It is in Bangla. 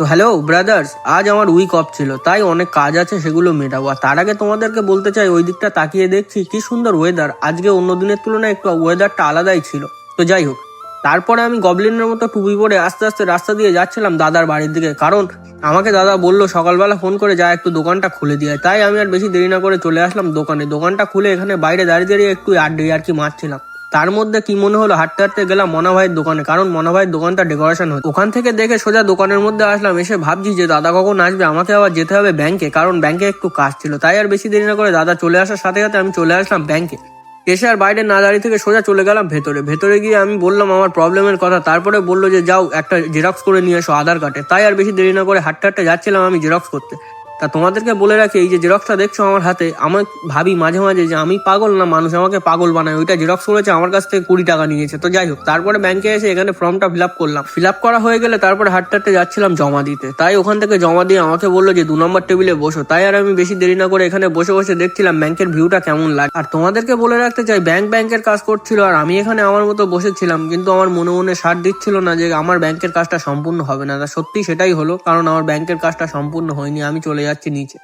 তো হ্যালো ব্রাদার্স, আজ আমার উইক অফ ছিল, তাই অনেক কাজ আছে, সেগুলো মেটাবো। আর তার আগে তোমাদেরকে বলতে চাই, ওই দিকটা তাকিয়ে দেখছি কি সুন্দর ওয়েদার। আজকে অন্য দিনের তুলনায় একটু ওয়েদারটা আলাদাই ছিল। তো যাই হোক, তারপরে আমি গবলিনের মতো টুপি পরে আস্তে আস্তে রাস্তা দিয়ে যাচ্ছিলাম দাদার বাড়ির দিকে, কারণ আমাকে দাদা বললো সকালবেলা ফোন করে যা একটু দোকানটা খুলে দিয়ে। তাই আমি আর বেশি দেরি না করে চলে আসলাম দোকানে। দোকানটা খুলে এখানে বাইরে দাঁড়িয়ে দাঁড়িয়ে একটু আর কি মারছিলাম। তার মধ্যে কি মনে হলো, হাঁটতে হাঁটতে গেলাম মনা ভাইয়ের দোকানে, কারণ মনা ভাইয়ের দোকানটা ডেকোরেশন হচ্ছে। ওখান থেকে দেখে সোজা দোকানের মধ্যে আসলাম। এসে ভাবছি যে দাদা কখন আসবে, আমাকে আবার যেতে হবে ব্যাংকে, কারণ ব্যাংকে একটু কাজ ছিল। তাই আর বেশি দেরি না করে দাদা চলে আসার সাথে সাথে আমি চলে আসলাম ব্যাংকে। এসে আর বাইরে না দাঁড়িয়ে থেকে সোজা চলে গেলাম ভেতরে। ভেতরে গিয়ে আমি বললাম আমার প্রবলেমের কথা। তারপরে বললো যে যাও একটা জেরক্স করে নিয়ে এসো আধার কার্ডে। তাই আর বেশি দেরি না করে হাঁটতে হাঁটতে যাচ্ছিলাম আমি জেরক্স করতে। তা তোমাদেরকে বলে রাখি, এই যে জেরক্সটা দেখছো আমার হাতে, আমার ভাবি মাঝে মাঝে যে আমি পাগল না মানুষ আমাকে পাগল বানায়। ওইটা জেরক্স করেছে, আমার কাছ থেকে 20 টাকা নিয়েছে। তো যাই হোক, তারপরে ব্যাংকে এসে এখানে ফর্মটা ফিল আপ করলাম। ফিল আপ করা হয়ে গেলে তারপরে হাঁটতে হাঁটতে যাচ্ছিলাম জমা দিতে। তাই ওখান থেকে জমা দিয়ে আমাকে বললো যে 2 নম্বর টেবিলে বসো। তাই আর আমি বেশি দেরি না করে এখানে বসে বসে দেখছিলাম ব্যাংকের ভিউটা কেমন লাগে। আর তোমাদেরকে বলে রাখতে চাই, ব্যাংকের কাজ করছিল আর আমি এখানে আমার মতো বসেছিলাম, কিন্তু আমার মনে মনে সাথ দিচ্ছিল না যে আমার ব্যাংকের কাজটা সম্পূর্ণ হবে না। তা সত্যি সেটাই হলো, কারণ আমার ব্যাংকের কাজটা সম্পূর্ণ হয়নি। আমি চলে যাচ্ছি নিচে।